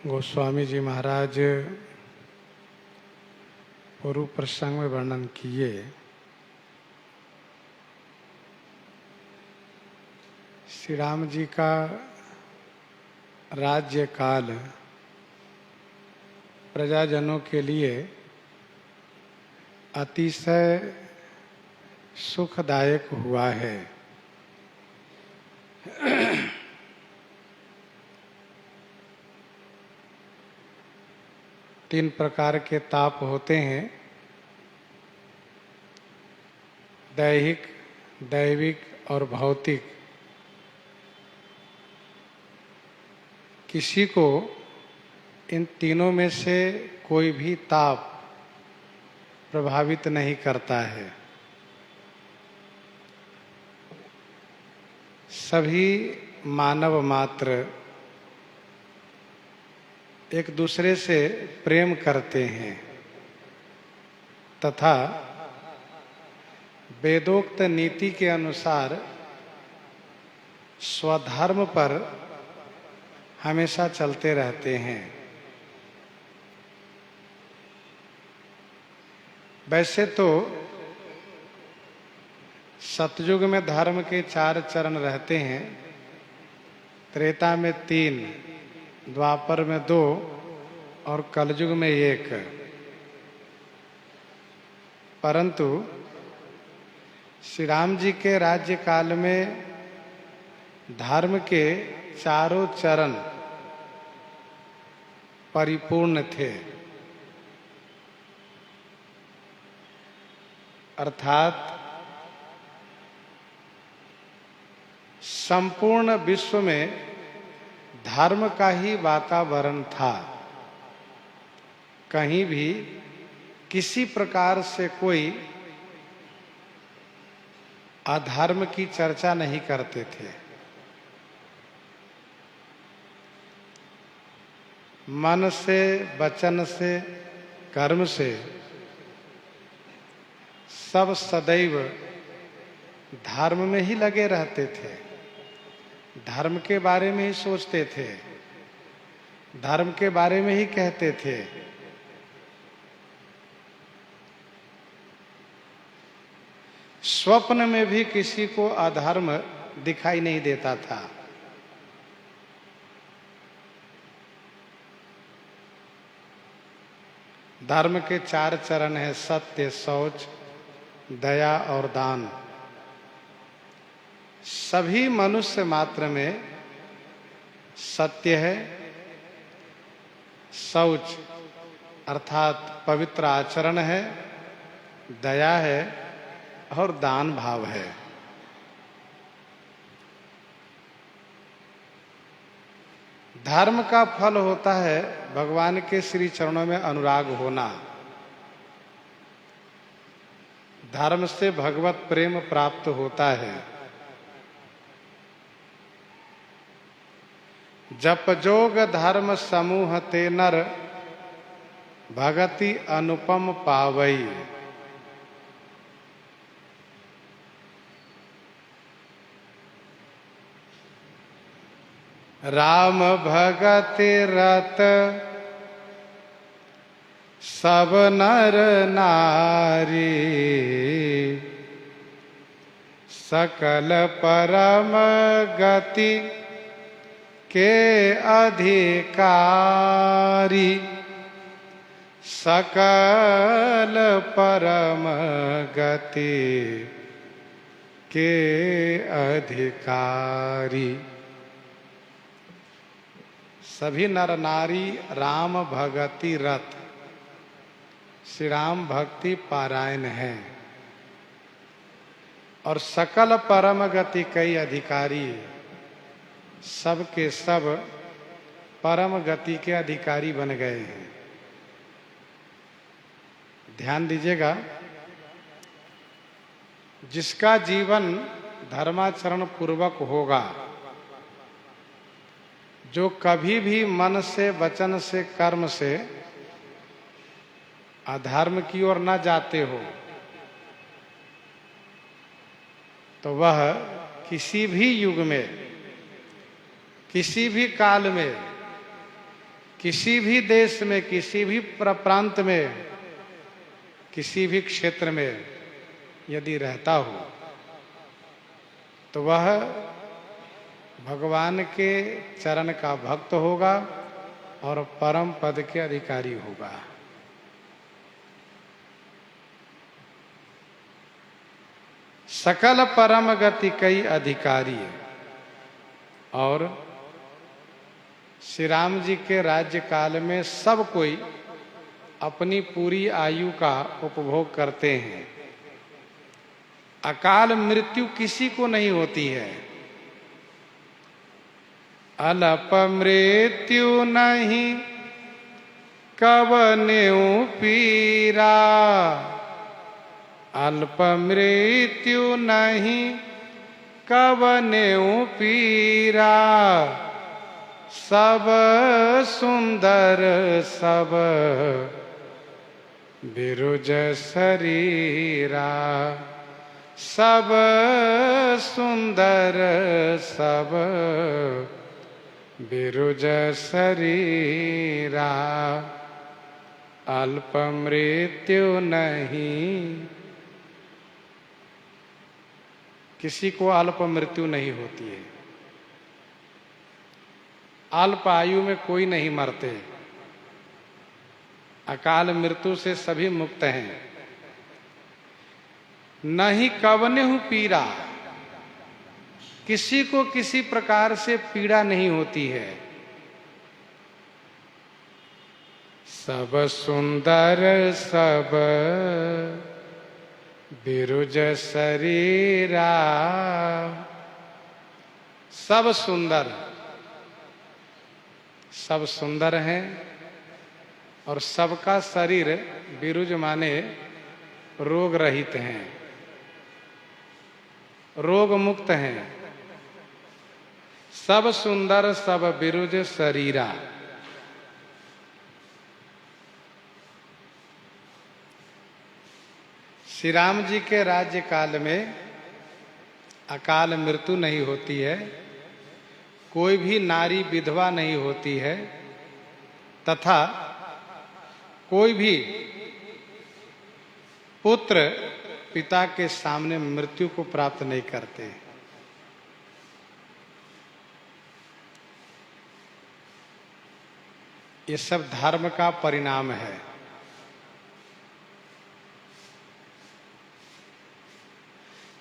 गोस्वामी जी महाराज पूर्व प्रसंग में वर्णन किए। श्री राम जी का राज्य काल प्रजाजनों के लिए अतिशय सुखदायक हुआ है। तीन प्रकार के ताप होते हैं: दैहिक, दैविक और भौतिक। किसी को इन तीनों में से कोई भी ताप प्रभावित नहीं करता है। सभी मानव मात्र एक दूसरे से प्रेम करते हैं तथा वेदोक्त नीति के अनुसार स्वधर्म पर हमेशा चलते रहते हैं। वैसे तो सतयुग में धर्म के 4 चरण रहते हैं, त्रेता में 3, द्वापर में 2 और कलयुग में 1। परंतु श्री राम जी के राज्य काल में धर्म के चारों चरण परिपूर्ण थे, अर्थात संपूर्ण विश्व में धर्म का ही वातावरण था। कहीं भी किसी प्रकार से कोई अधर्म की चर्चा नहीं करते थे। मन से, वचन से, कर्म से सब सदैव धर्म में ही लगे रहते थे, धर्म के बारे में ही सोचते थे, धर्म के बारे में ही कहते थे। स्वप्न में भी किसी को अधर्म दिखाई नहीं देता था। धर्म के 4 चरण हैं: सत्य, शौच, दया और दान। सभी मनुष्य मात्र में सत्य है, शौच अर्थात पवित्र आचरण है, दया है और दान भाव है। धर्म का फल होता है भगवान के श्री चरणों में अनुराग होना। धर्म से भगवत प्रेम प्राप्त होता है। जप जोग धर्म समूह ते नर, भगति अनुपम पावई। राम भगति रत सब नर नारी, सकल परम गति के अधिकारी। सकल परम गति के अधिकारी। सभी नर नारी राम भगति रत, श्री राम भक्ति पारायण है और सकल परम गति कई अधिकारी, सब के सब परम गति के अधिकारी बन गए हैं। ध्यान दीजिएगा, जिसका जीवन धर्माचरण पूर्वक होगा, जो कभी भी मन से, वचन से, कर्म से अधर्म की ओर न जाते हो, तो वह किसी भी युग में, किसी भी काल में, किसी भी देश में, किसी भी प्रांत में, किसी भी क्षेत्र में यदि रहता हो तो वह भगवान के चरण का भक्त होगा और परम पद के अधिकारी होगा। सकल परम गति कई अधिकारी। और श्री राम जी के राज्य काल में सब कोई अपनी पूरी आयु का उपभोग करते हैं। अकाल मृत्यु किसी को नहीं होती है। अल्प मृत्यु नहीं कवनेउ पीरा, अल्प मृत्यु नहीं कवनेउ पीरा, सब सुंदर सब बिरुज शरीरा, सब सुंदर सब बिरुज शरीरा, अल्प मृत्यु नहीं। किसी को अल्प मृत्यु नहीं होती है। अल्प आयु में कोई नहीं मरते। अकाल मृत्यु से सभी मुक्त हैं। नहीं कवनेहु पीरा, किसी को किसी प्रकार से पीड़ा नहीं होती है। सब सुंदर सब बिरुज शरीरा, सब सुंदर, सब सुंदर हैं और सबका शरीर बिरुज माने रोग रहित हैं, रोग मुक्त हैं। सब सुंदर सब बिरुज शरीरा। श्री राम जी के राज्य काल में अकाल मृत्यु नहीं होती है, कोई भी नारी विधवा नहीं होती है, तथा कोई भी पुत्र पिता के सामने मृत्यु को प्राप्त नहीं करते। ये सब धर्म का परिणाम है।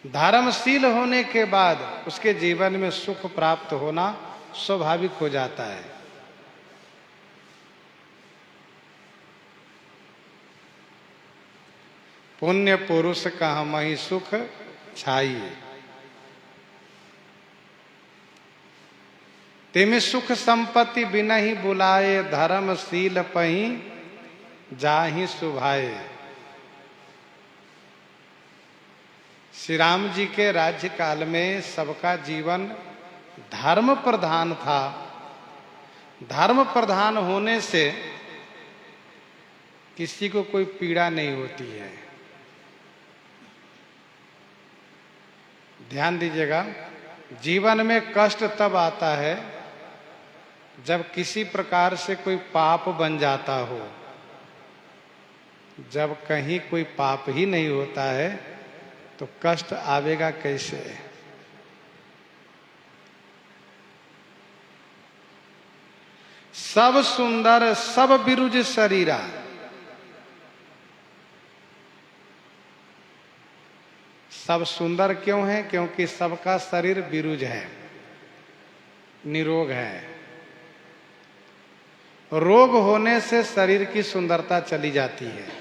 धर्मशील होने के बाद उसके जीवन में सुख प्राप्त होना स्वाभाविक हो जाता है। पुण्य पुरुष कहमहि सुख छाई, तिम सुख संपत्ति बिनहि बुलाए, धर्मशील पही जाहि सुभाए। श्री राम जी के राज्य काल में सबका जीवन धर्म प्रधान था। धर्म प्रधान होने से किसी को कोई पीड़ा नहीं होती है। ध्यान दीजिएगा, जीवन में कष्ट तब आता है जब किसी प्रकार से कोई पाप बन जाता हो। जब कहीं कोई पाप ही नहीं होता है तो कष्ट आवेगा कैसे? सब सुंदर सब बिरुज शरीरा। सब सुंदर क्यों है? क्योंकि सबका शरीर बिरुज है, निरोग है। रोग होने से शरीर की सुंदरता चली जाती है।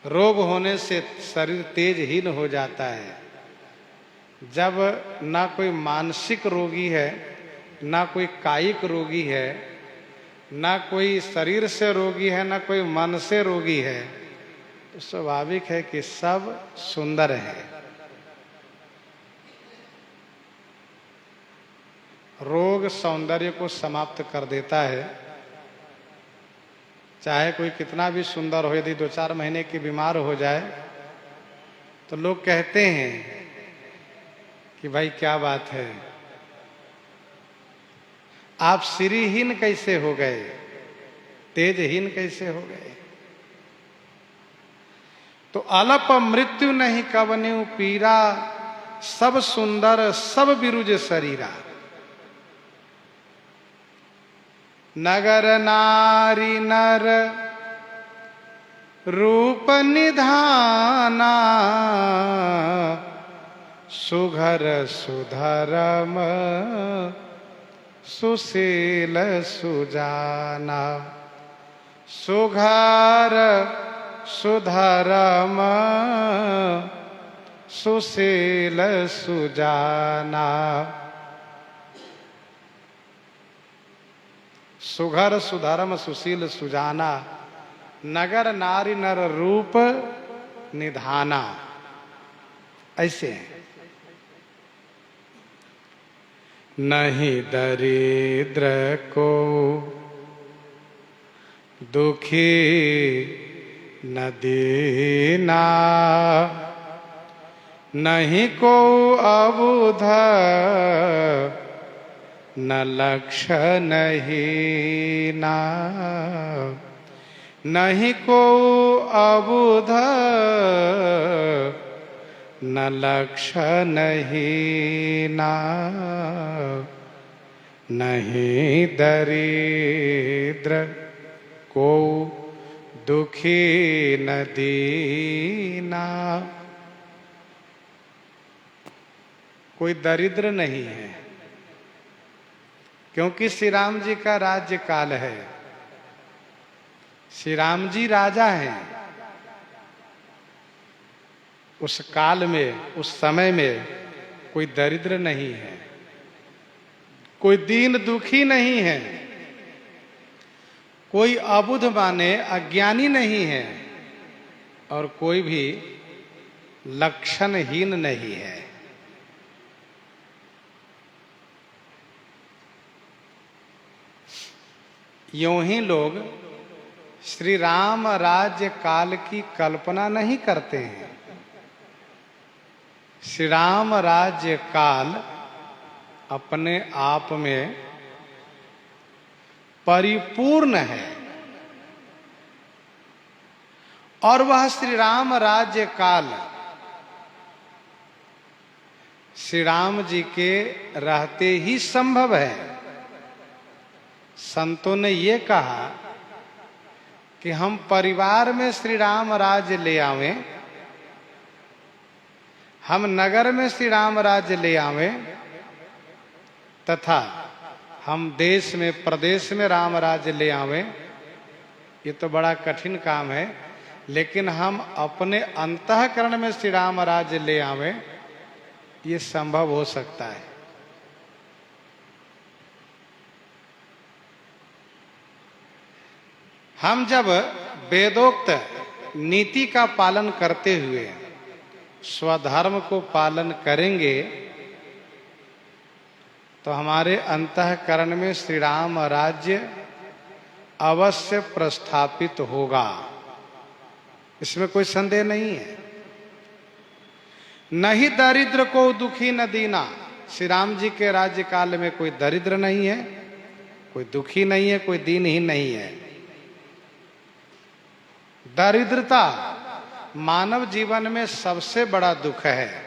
रोग होने से शरीर तेजहीन हो जाता है। जब ना कोई मानसिक रोगी है, ना कोई कायिक रोगी है, ना कोई शरीर से रोगी है, ना कोई मन से रोगी है, तो स्वाभाविक है कि सब सुंदर है। रोग सौंदर्य को समाप्त कर देता है। चाहे कोई कितना भी सुंदर हो, यदि 2-4 महीने की बीमार हो जाए तो लोग कहते हैं कि भाई क्या बात है, आप श्रीहीन कैसे हो गए, तेजहीन कैसे हो गए। तो अलप मृत्यु नहीं कवन्यु पीरा, सब सुंदर सब बिरुज शरीरा। नगर नारी नर रूप निधाना, सुघर सुधरम सुशील सुजाना। सुघर सुधरम सुशील सुजाना। सुघर सुधरम सुशील सुजाना, नगर नारी नर रूप निधाना। ऐसे नहीं दरिद्र को दुखी न दीना, नहीं को अबुध न लक्ष्य नहीं ना। नहीं को अबुध न लक्ष्य नहीं ना। नहीं दरिद्र को दुखी न दीना। कोई दरिद्र नहीं है, क्योंकि श्री राम जी का राज्य काल है। श्री राम जी राजा हैं। उस काल में, उस समय में कोई दरिद्र नहीं है, कोई दीन दुखी नहीं है, कोई अबुध माने अज्ञानी नहीं है, और कोई भी लक्षणहीन नहीं है। यूं ही लोग श्री राम राज्य काल की कल्पना नहीं करते हैं। श्री राम राज्य काल अपने आप में परिपूर्ण है, और वह श्री राम राज्य काल श्री राम जी के रहते ही संभव है। संतों ने ये कहा कि हम परिवार में श्री राम राज्य ले आवें, हम नगर में श्री राम राज्य ले आवें, तथा हम देश में प्रदेश में राम राज्य ले आवें। ये तो बड़ा कठिन काम है, लेकिन हम अपने अंतःकरण में श्री राम राज्य ले आवें, ये संभव हो सकता है। हम जब वेदोक्त नीति का पालन करते हुए स्वधर्म को पालन करेंगे, तो हमारे अंतःकरण में श्री राम राज्य अवश्य प्रस्थापित होगा। इसमें कोई संदेह नहीं है। नहीं दरिद्र को दुखी न दीना। श्री राम जी के राज्य काल में कोई दरिद्र नहीं है, कोई दुखी नहीं है, कोई दीनहीन नहीं है। दरिद्रता मानव जीवन में सबसे बड़ा दुख है।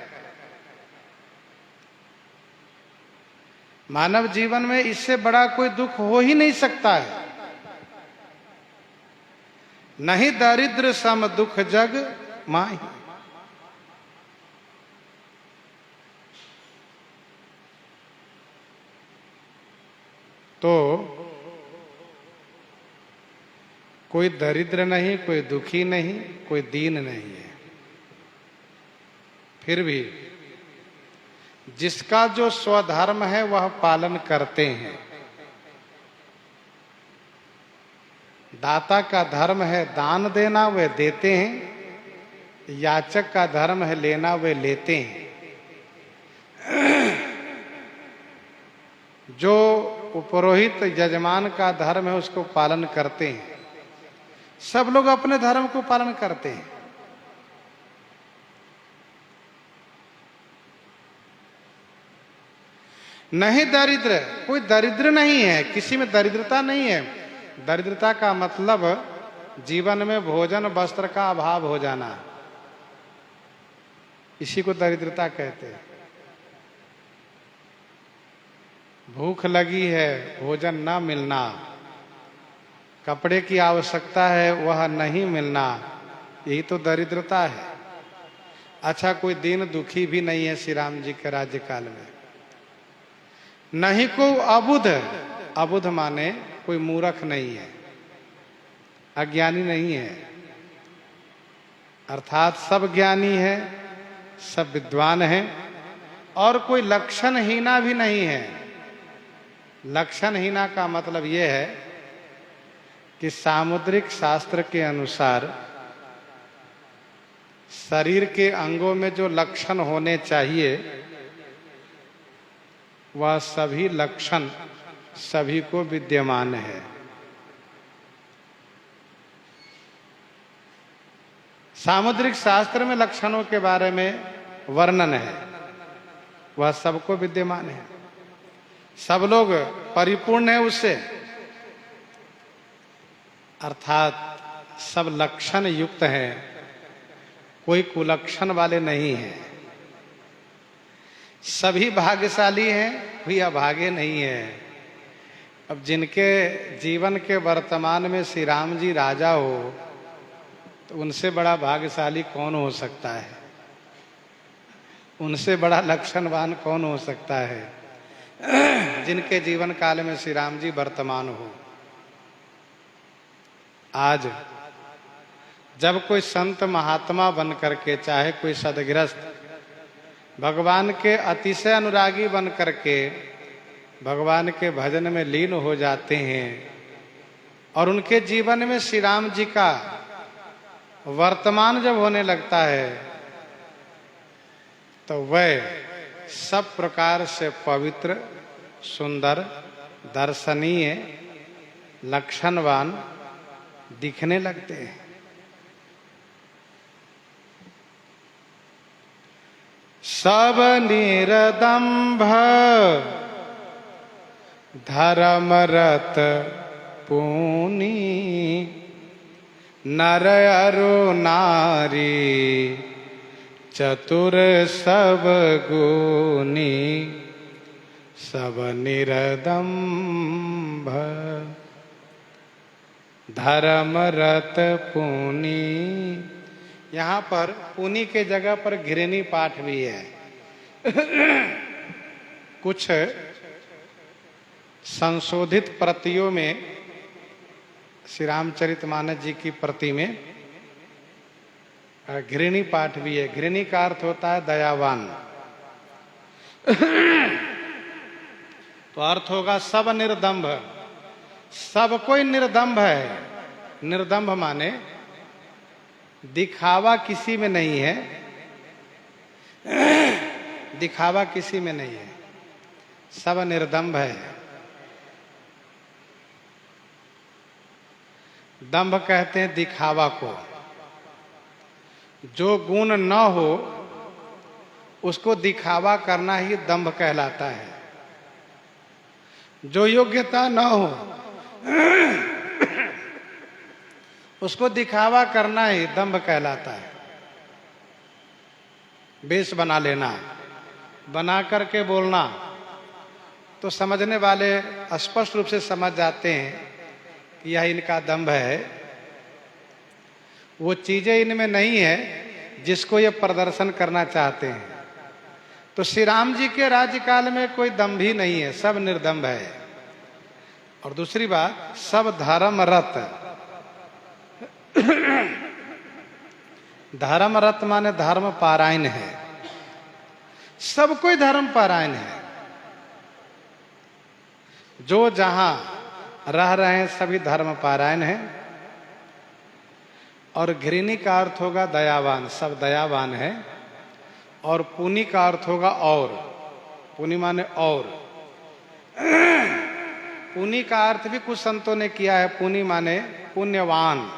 मानव जीवन में इससे बड़ा कोई दुख हो ही नहीं सकता है। नहीं दरिद्र सम दुख जग माही। तो कोई दरिद्र नहीं, कोई दुखी नहीं, कोई दीन नहीं है। फिर भी जिसका जो स्वधर्म है वह पालन करते हैं। दाता का धर्म है दान देना, वे देते हैं। याचक का धर्म है लेना, वे लेते हैं। जो पुरोहित यजमान का धर्म है उसको पालन करते हैं। सब लोग अपने धर्म को पालन करते हैं। नहीं दरिद्र, कोई दरिद्र नहीं है, किसी में दरिद्रता नहीं है। दरिद्रता का मतलब जीवन में भोजन वस्त्र का अभाव हो जाना, इसी को दरिद्रता कहते हैं। भूख लगी है, भोजन ना मिलना, कपड़े की आवश्यकता है, वह नहीं मिलना, यही तो दरिद्रता है। अच्छा, कोई दीन दुखी भी नहीं है श्री राम जी के राज्यकाल में। नहीं को अबुध, अबुध माने कोई मूर्ख नहीं है, अज्ञानी नहीं है, अर्थात सब ज्ञानी है, सब विद्वान है, और कोई लक्षणहीना भी नहीं है। लक्षणहीना का मतलब यह है कि सामुद्रिक शास्त्र के अनुसार शरीर के अंगों में जो लक्षण होने चाहिए वह सभी लक्षण सभी को विद्यमान है। सामुद्रिक शास्त्र में लक्षणों के बारे में वर्णन है, वह सबको विद्यमान है, सब लोग परिपूर्ण है उससे, अर्थात सब लक्षण युक्त हैं, कोई कुलक्षण वाले नहीं हैं। सभी भाग्यशाली हैं, कोई अभागे नहीं है। अब जिनके जीवन के वर्तमान में श्री राम जी राजा हो तो उनसे बड़ा भाग्यशाली कौन हो सकता है, उनसे बड़ा लक्षणवान कौन हो सकता है जिनके जीवन काल में श्री राम जी वर्तमान हो। आज जब कोई संत महात्मा बन करके, चाहे कोई सदगृहस्थ भगवान के अतिशय अनुरागी बन करके भगवान के भजन में लीन हो जाते हैं और उनके जीवन में श्री राम जी का वर्तमान जब होने लगता है तो वह सब प्रकार से पवित्र, सुंदर, दर्शनीय, लक्षणवान दिखने लगते हैं। सब निरदंभ धर्मरत पूनी, नर अरु नारी चतुर सब गुनी, सब निरदंभ धर्मरत पूनी। यहाँ पर पुनी के जगह पर घृणी पाठ भी है। कुछ संशोधित प्रतियों में श्री रामचरितमानस जी की प्रति में घृणी पाठ भी है। घृणी का अर्थ होता है दयावान। तो अर्थ होगा सब निर्दंभ, सब कोई निर्दंभ है। निर्दंभ माने दिखावा किसी में नहीं है, दिखावा किसी में नहीं है, सब निर्दंभ है। दंभ कहते हैं दिखावा को। जो गुण न हो उसको दिखावा करना ही दंभ कहलाता है। जो योग्यता न हो उसको दिखावा करना ही दंभ कहलाता है। वेश बना लेना, बना करके बोलना, तो समझने वाले स्पष्ट रूप से समझ जाते हैं कि यह इनका दंभ है। वो चीजें इनमें नहीं है जिसको ये प्रदर्शन करना चाहते हैं। तो श्री राम जी के राज्यकाल में कोई दंभ ही नहीं है, सब निर्दंभ है। और दूसरी बात, सब धर्मरत। धर्मरत माने धर्म पारायण है, सब कोई धर्म पारायण है। जो जहां रह रहे हैं सभी धर्म पारायण है। और घृणी का अर्थ होगा दयावान, सब दयावान है। और पुनि का अर्थ होगा और, पुनि माने और। पुनि का अर्थ भी कुछ संतों ने किया है, पुनि माने पुण्यवान।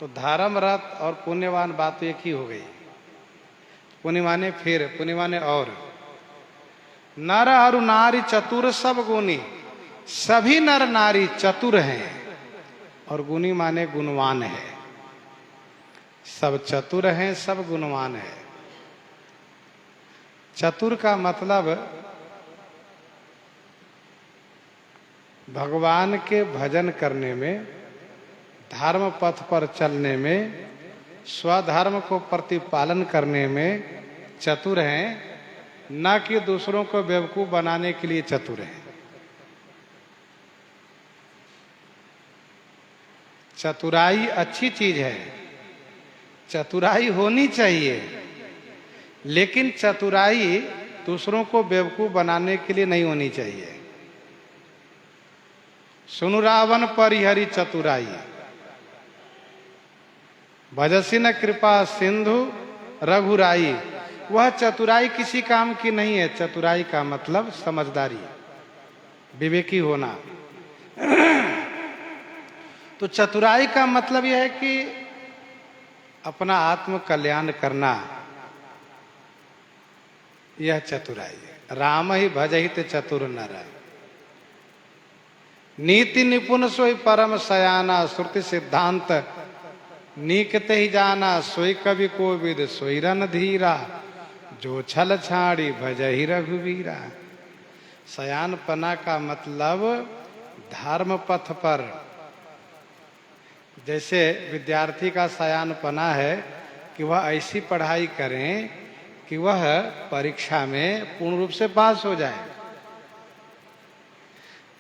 तो धर्मरत और पुण्यवान बात तो एक ही हो गई। पुनि माने फिर, पुनि माने और। नर अरु नारी चतुर सब गुणी, सभी नर नारी चतुर हैं। और गुणी माने गुणवान है, सब चतुर हैं, सब गुणवान है। चतुर का मतलब भगवान के भजन करने में, धर्म पथ पर चलने में, स्वधर्म को प्रतिपालन करने में चतुर हैं, न कि दूसरों को बेवकूफ बनाने के लिए चतुर हैं। चतुराई अच्छी चीज है, चतुराई होनी चाहिए, लेकिन चतुराई दूसरों को बेवकूफ बनाने के लिए नहीं होनी चाहिए। सुनु रावण परिहरि चतुराई, भजसी न कृपा सिंधु रघुराई। वह चतुराई किसी काम की नहीं है। चतुराई का मतलब समझदारी, विवेकी होना। तो चतुराई का मतलब यह है कि अपना आत्म कल्याण करना, यह चतुराई है। राम ही भजहित चतुर नर, नीति निपुण सोई परम सयाना, श्रुति सिद्धांत नीकते ही जाना, सोई कवि कोविद सोई रन धीरा, जो छल छाड़ी भजहि रघुवीरा। सयानपना का मतलब धर्म पथ पर, जैसे विद्यार्थी का सयानपना है कि वह ऐसी पढ़ाई करें कि वह परीक्षा में पूर्ण रूप से पास हो जाए।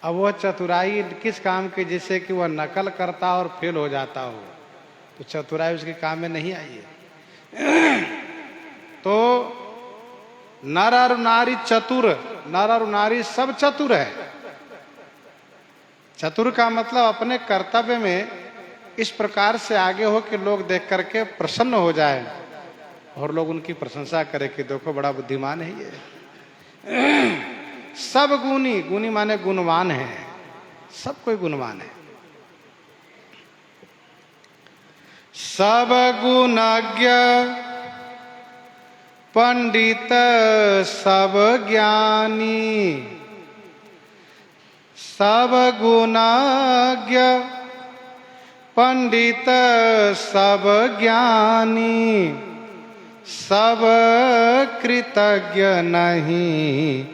अब वह चतुराई किस काम की, जिससे कि वह नकल करता और फेल हो जाता हो, तो चतुराई उसके काम में नहीं आई है। तो नर और नारी चतुर, नर और नारी सब चतुर है। चतुर का मतलब अपने कर्तव्य में इस प्रकार से आगे हो कि लोग देख करके प्रसन्न हो जाए और लोग उनकी प्रशंसा करें कि देखो बड़ा बुद्धिमान है ये। सब गुणी, गुणी माने गुणवान है, सब कोई गुणवान है। सब गुणज्ञ पंडित सब ज्ञानी, सब गुणज्ञ पंडित सब ज्ञानी, सब कृतज्ञ नहीं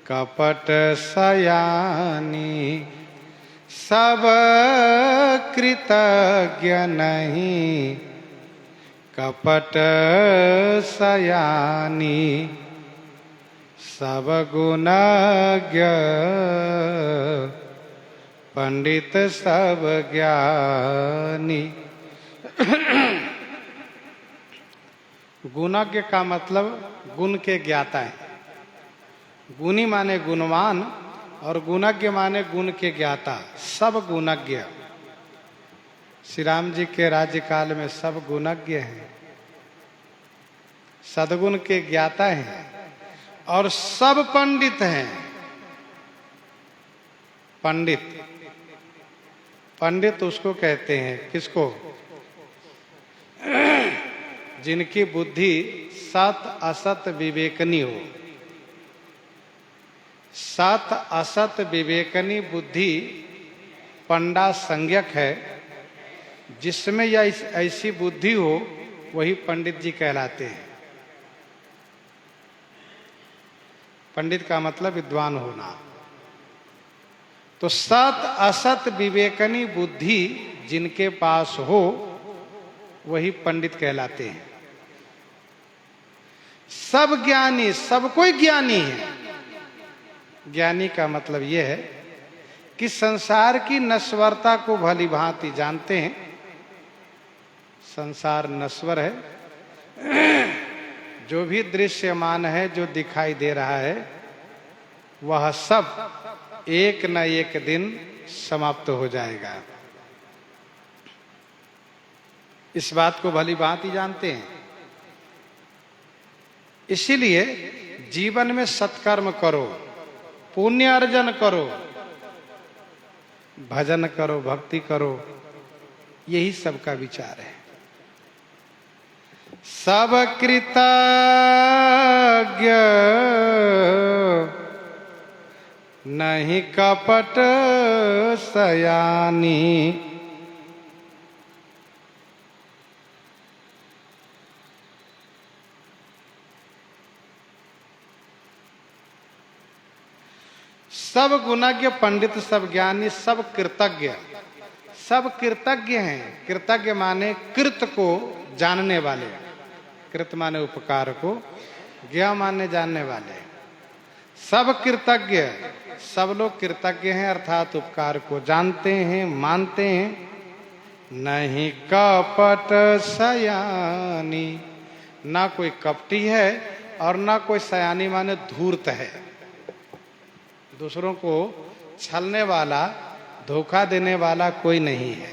कपट सयानी, सब कृतज्ञ नहीं कपट सयानी, सब गुणज्ञ पंडित सब ज्ञानी। गुणज्ञ का मतलब गुण के ज्ञाता है। गुणी माने गुणवान और गुणज्ञ माने गुण के ज्ञाता, सब गुणज्ञ। श्री राम जी के राज्यकाल में सब गुणज्ञ हैं, सद्गुण के ज्ञाता हैं और सब पंडित हैं। पंडित, पंडित उसको कहते हैं, किसको? जिनकी बुद्धि सत असत विवेकनी हो। सत असत विवेकनी बुद्धि पंडा संज्ञक है। जिसमें यह ऐसी बुद्धि हो वही पंडित जी कहलाते हैं। पंडित का मतलब विद्वान होना। तो सत असत विवेकनी बुद्धि जिनके पास हो वही पंडित कहलाते हैं। सब ज्ञानी, सब कोई ज्ञानी है। ज्ञानी का मतलब यह है कि संसार की नश्वरता को भली भांति जानते हैं। संसार नश्वर है, जो भी दृश्यमान है, जो दिखाई दे रहा है, वह सब एक न एक दिन समाप्त हो जाएगा। इस बात को भली भांति जानते हैं। इसीलिए जीवन में सत्कर्म करो, पुण्य अर्जन करो, भजन करो, भक्ति करो, यही सबका विचार है। सब कृतज्ञ नहीं कपट सयानी। सब गुणज्ञ पंडित, सब ज्ञानी, सब कृतज्ञ, सब कृतज्ञ हैं। कृतज्ञ माने कृत को जानने वाले, कृत माने उपकार को, ज्ञ माने जानने वाले। सब कृतज्ञ, सब लोग कृतज्ञ हैं अर्थात उपकार को जानते हैं, मानते हैं। नहीं कपट सयानी, ना कोई कपटी है और ना कोई सयानी माने धूर्त है। दूसरों को छलने वाला, धोखा देने वाला कोई नहीं है।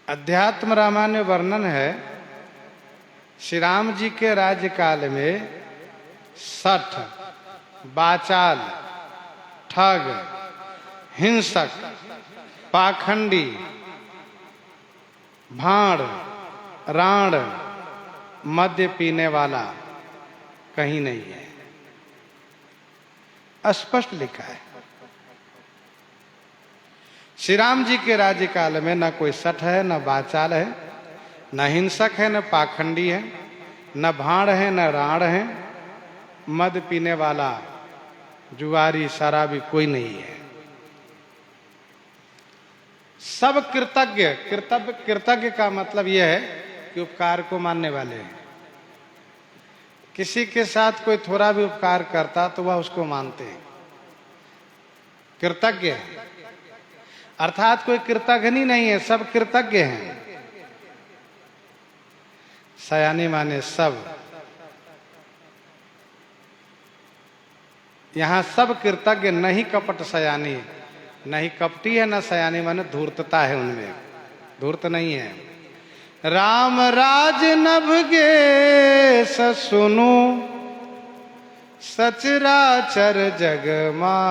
अध्यात्म रामायण में वर्णन है, श्री राम जी के राज्यकाल में सठ, बाचाल, ठग, हिंसक, पाखंडी, भाड़, राण, मद्य पीने वाला कहीं नहीं है। स्पष्ट लिखा है। श्री राम जी के राज्यकाल में न कोई सठ है, न बाचाल है, न हिंसक है, न पाखंडी है, न भाड़ है, न राण है, मद पीने वाला, जुआरी, शराबी कोई नहीं है। सब कृतज्ञ, कृतज्ञ का मतलब यह है कि उपकार को मानने वाले हैं। किसी के साथ कोई थोड़ा भी उपकार करता तो वह उसको मानते हैं, कृतज्ञ है। अर्थात कोई कृतज्ञ नहीं है, सब कृतज्ञ हैं। सयानी माने सब, यहां सब कृतज्ञ, नहीं कपट सयानी, नहीं कपटी है, न सयानी माने धूर्तता है उनमें, धूर्त नहीं है। राम राज नभगे सुनु, सचराचर जग माहि।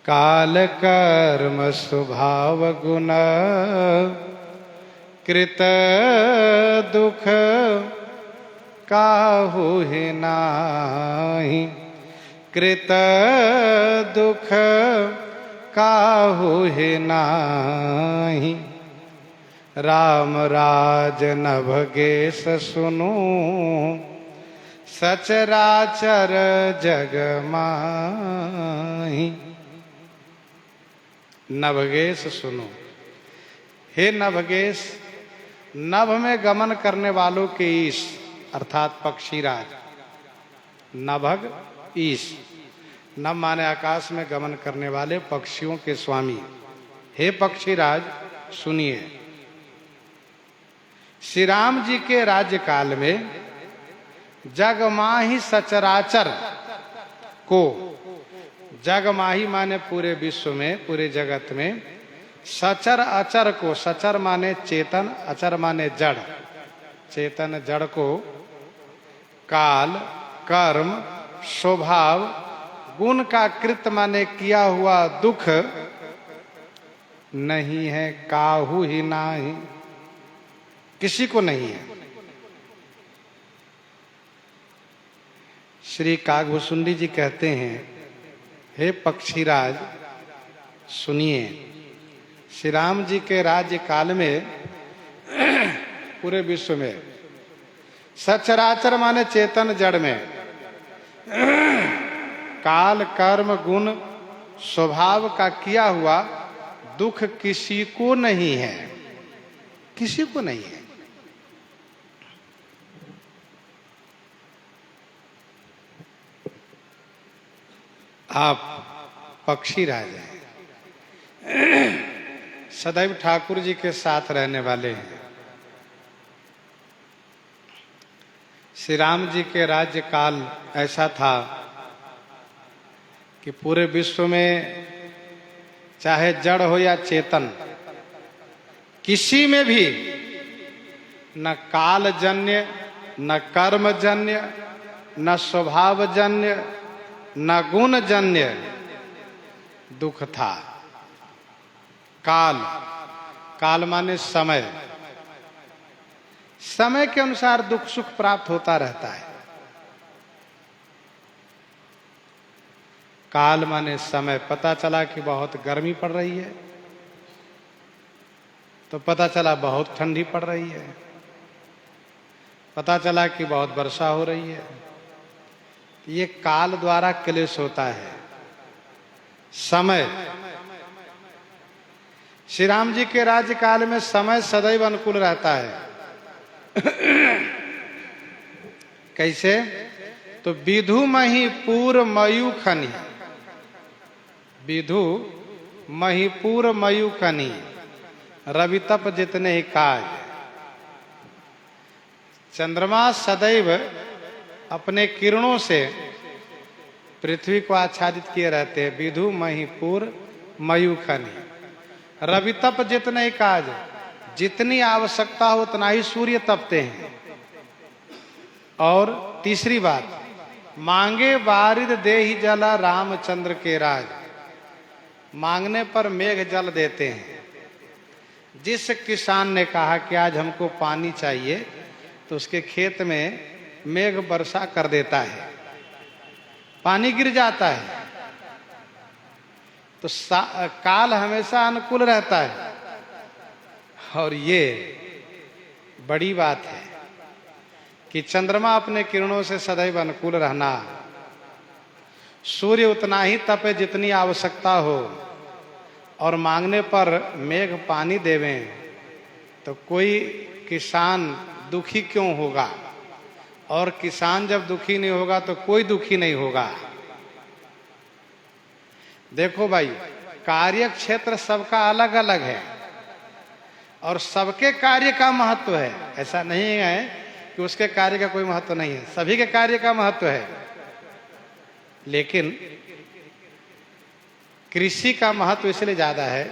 काल कर्म स्वभाव गुण, कृत दुख काहू ही नाही। कृत दुख काहू ही नाही। राम राज नभगे सुनु, सचराचर जग माहि। नभगेश सुनो, हे नभगेश, नभ में गमन करने वालों के ईश अर्थात पक्षीराज। नभग ईश, नभ माने आकाश में गमन करने वाले पक्षियों के स्वामी। हे पक्षीराज सुनिए, श्री राम जी के राज्यकाल में जगमाही सचराचर को, जगमाही माने पूरे विश्व में, पूरे जगत में, सचर अचर को, सचर माने चेतन, अचर माने जड़, चेतन जड़ को, काल, कर्म, स्वभाव, गुण का कृत माने किया हुआ दुख नहीं है, काहू ही नाही, किसी को नहीं है। श्री कागभूषुंडी जी कहते हैं, हे पक्षीराज सुनिए, श्री राम जी के राज्य काल में पूरे विश्व में सचराचर माने चेतन जड़ में, काल कर्म गुण स्वभाव का किया हुआ दुख किसी को नहीं है, किसी को नहीं है। आप पक्षीराज हैं, सदैव ठाकुर जी के साथ रहने वाले हैं। श्री राम जी के राज्य काल ऐसा था कि पूरे विश्व में चाहे जड़ हो या चेतन, किसी में भी न कालजन्य, न कर्मजन्य, न स्वभावजन्य, न गुण जन्य दुख था। काल, काल माने समय, समय के अनुसार दुख सुख प्राप्त होता रहता है। काल माने समय। पता चला कि बहुत गर्मी पड़ रही है तो पता चला बहुत ठंडी पड़ रही है, पता चला कि बहुत वर्षा हो रही है। ये काल द्वारा क्लेश होता है। समय, श्री राम जी के राज्य काल में समय सदैव अनुकूल रहता है। कैसे? तो विधु महीपुर मयूखनी, विधु महीपुर मयूखनी, रवितप जितने ही काज। चंद्रमा सदैव अपने किरणों से पृथ्वी को आच्छादित किए रहते हैं। विधु महीपुर मयूखनी, रवितप जितने ही काज, जितनी आवश्यकता हो उतना ही सूर्य तपते हैं। और तीसरी बात, मांगे बारिद देहि जला रामचंद्र के राज, मांगने पर मेघ जल देते हैं। जिस किसान ने कहा कि आज हमको पानी चाहिए तो उसके खेत में मेघ वर्षा कर देता है, पानी गिर जाता है। तो काल हमेशा अनुकूल रहता है। और ये बड़ी बात है कि चंद्रमा अपने किरणों से सदैव अनुकूल रहना, सूर्य उतना ही तपे जितनी आवश्यकता हो, और मांगने पर मेघ पानी देवें, तो कोई किसान दुखी क्यों होगा? और किसान जब दुखी नहीं होगा तो कोई दुखी नहीं होगा। देखो भाई, कार्य क्षेत्र सबका अलग अलग है और सबके कार्य का महत्व है। ऐसा नहीं है कि उसके कार्य का कोई महत्व नहीं है, सभी के कार्य का महत्व है। लेकिन कृषि का महत्व इसलिए ज्यादा है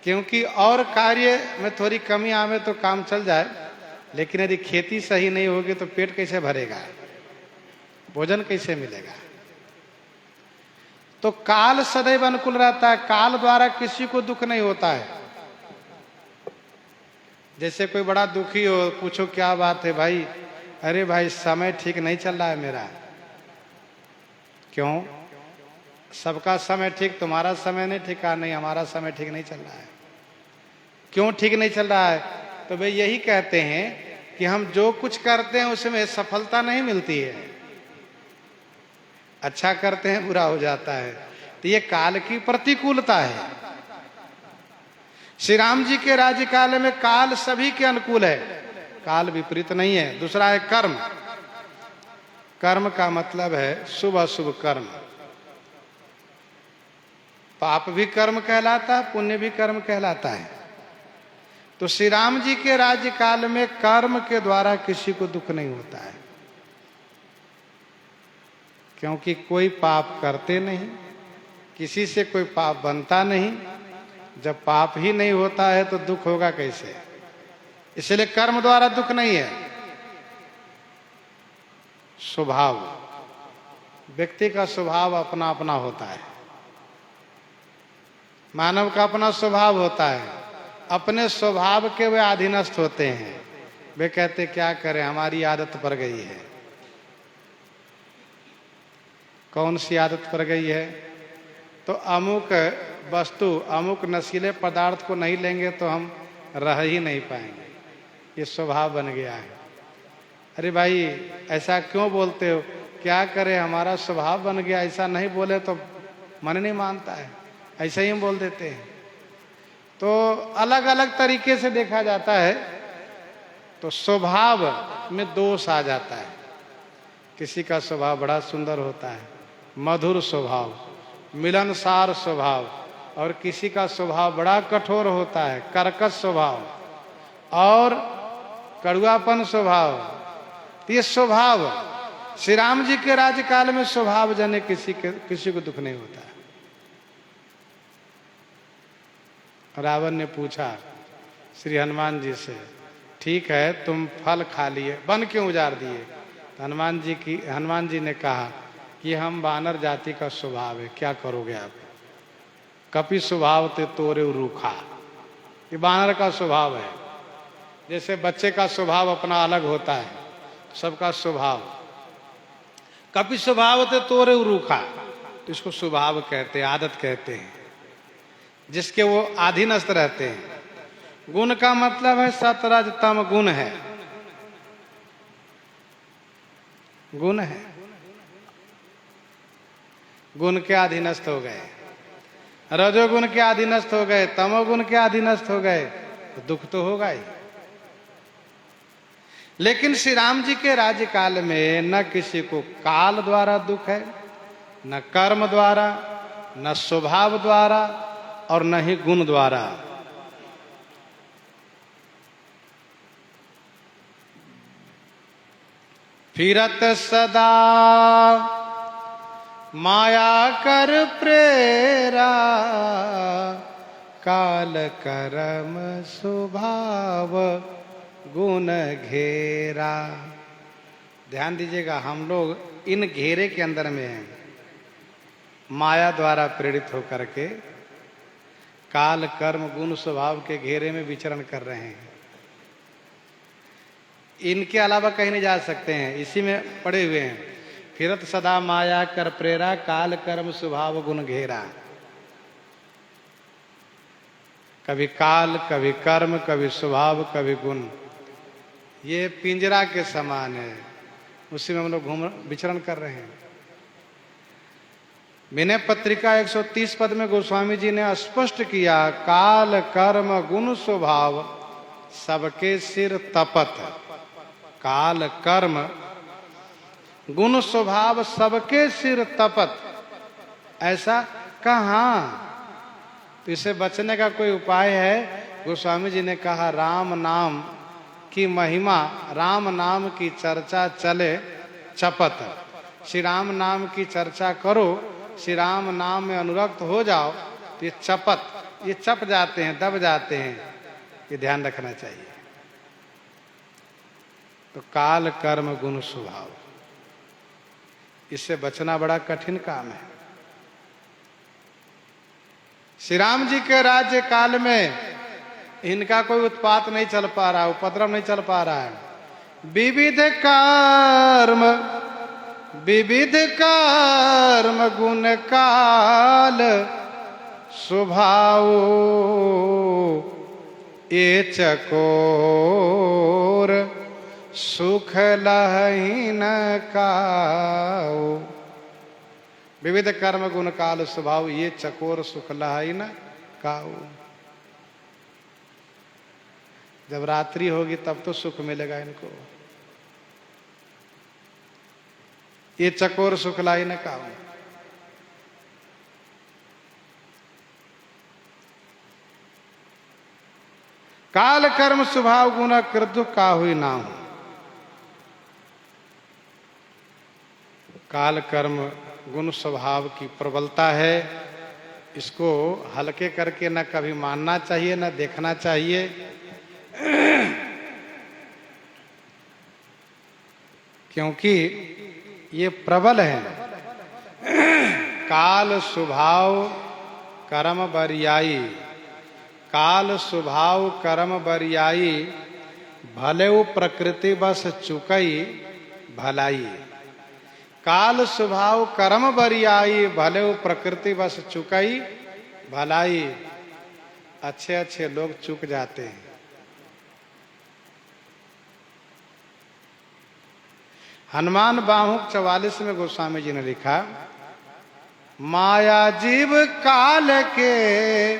क्योंकि और कार्य में थोड़ी कमी आवे तो काम चल जाए, लेकिन यदि खेती सही नहीं होगी तो पेट कैसे भरेगा, भोजन कैसे मिलेगा? तो काल सदैव अनुकूल रहता है। काल द्वारा किसी को दुख नहीं होता है। जैसे कोई बड़ा दुखी हो, पूछो क्या बात है भाई? अरे भाई समय ठीक नहीं चल रहा है मेरा। क्यों? सबका समय ठीक, तुम्हारा समय नहीं ठीक है। नहीं, हमारा समय ठीक नहीं चल रहा है। क्यों ठीक नहीं चल रहा है? तो वे यही कहते हैं कि हम जो कुछ करते हैं उसमें सफलता नहीं मिलती है। अच्छा करते हैं बुरा हो जाता है। तो ये काल की प्रतिकूलता है। श्री राम जी के राज्यकाल में काल सभी के अनुकूल है, काल विपरीत नहीं है। दूसरा है कर्म। कर्म का मतलब है शुभ अशुभ कर्म। पाप भी कर्म कहलाता है, पुण्य भी कर्म कहलाता है। तो श्री राम जी के राज्यकाल में कर्म के द्वारा किसी को दुख नहीं होता है, क्योंकि कोई पाप करते नहीं, किसी से कोई पाप बनता नहीं। जब पाप ही नहीं होता है तो दुख होगा कैसे? इसलिए कर्म द्वारा दुख नहीं है। स्वभाव, व्यक्ति का स्वभाव अपना अपना होता है। मानव का अपना स्वभाव होता है, अपने स्वभाव के वे अधीनस्थ होते हैं। वे कहते क्या करें, हमारी आदत पड़ गई है। कौन सी आदत पड़ गई है? तो अमुक वस्तु, अमुक नशीले पदार्थ को नहीं लेंगे तो हम रह ही नहीं पाएंगे। ये स्वभाव बन गया है। अरे भाई ऐसा क्यों बोलते हो? क्या करें, हमारा स्वभाव बन गया। ऐसा नहीं बोले तो मन नहीं मानता है, ऐसे ही हम बोल देते हैं। तो अलग अलग तरीके से देखा जाता है तो स्वभाव में दोष आ जाता है। किसी का स्वभाव बड़ा सुंदर होता है, मधुर स्वभाव, मिलनसार स्वभाव, और किसी का स्वभाव बड़ा कठोर होता है, कर्कश स्वभाव और कड़ुआपन स्वभाव। ये स्वभाव, श्री राम जी के राज्यकाल में स्वभाव जने किसी को दुख नहीं होता। रावण ने पूछा श्री हनुमान जी से, ठीक है तुम फल खा लिए, वन क्यों उजाड़ दिए? तो हनुमान जी ने कहा ये हम वानर जाति का स्वभाव है, क्या करोगे आप। कपि स्वभाव ते तोरे रूखा, ये वानर का स्वभाव है। जैसे बच्चे का स्वभाव अपना अलग होता है, सबका स्वभाव। कपि स्वभाव ते तोरे रूखा, तो इसको स्वभाव कहते हैं, आदत कहते हैं, जिसके वो अधीनस्थ रहते हैं। गुण का मतलब है सतरज तम गुण है, गुण है, गुण के अधीनस्थ हो गए, रजोगुण के अधीनस्थ हो गए, तमोगुण के अधीनस्थ हो गए, तो दुख तो होगा ही। लेकिन श्री राम जी के राज्य काल में न किसी को काल द्वारा दुख है, न कर्म द्वारा, न स्वभाव द्वारा, और न ही गुण द्वारा। फिरत सदा माया कर प्रेरा, काल कर्म स्वभाव गुण घेरा। ध्यान दीजिएगा, हम लोग इन घेरे के अंदर में हैं, माया द्वारा प्रेरित होकर के काल कर्म गुण स्वभाव के घेरे में विचरण कर रहे हैं। इनके अलावा कहीं नहीं जा सकते हैं, इसी में पड़े हुए हैं। फिरत सदा माया कर प्रेरा, काल कर्म स्वभाव गुण घेरा। कभी काल, कभी कर्म, कभी स्वभाव, कभी गुण। ये पिंजरा के समान है, उसी में हम लोग घूम विचरण कर रहे हैं। विनय पत्रिका 130 पद में गोस्वामी जी ने स्पष्ट किया, काल कर्म गुण स्वभाव सबके सिर तपत। काल कर्म गुण स्वभाव सबके सिर तपत। ऐसा कहाँ? तो इसे बचने का कोई उपाय है? गोस्वामी जी ने कहा, राम नाम की महिमा, राम नाम की चर्चा चले चपत। श्री राम नाम की चर्चा करो, श्री राम नाम में अनुरक्त हो जाओ, तो ये चपत, ये चप जाते हैं, दब जाते हैं। ये ध्यान रखना चाहिए। तो काल कर्म गुण स्वभाव, इससे बचना बड़ा कठिन काम है। श्री राम जी के राज्य काल में इनका कोई उत्पात नहीं चल पा रहा, उपद्रव नहीं चल पा रहा है। विविध कर्म गुण काल स्वभाव, ये चकोर सुख लहि न काऊ। विविध कर्म गुण काल स्वभाव, ये चकोर सुख लहि न काऊ। जब रात्रि होगी तब तो सुख मिलेगा इनको। ये चकोर सुख लाई न काऊ। काल कर्म स्वभाव गुण कृत का हुई ना हो। काल कर्म गुण स्वभाव की प्रबलता है, इसको हल्के करके न कभी मानना चाहिए, न देखना चाहिए। क्योंकि ये प्रबल है। काल स्वभाव कर्म बरियाई, काल स्वभाव कर्म बरियाई, भले वो प्रकृति बस चुकई भलाई। काल स्वभाव कर्म बरियाई, भले वो प्रकृति बस चुकई भलाई। अच्छे अच्छे लोग चुक जाते हैं। हनुमान बाहुक 44 में गोस्वामी जी ने लिखा, माया जीव काल के,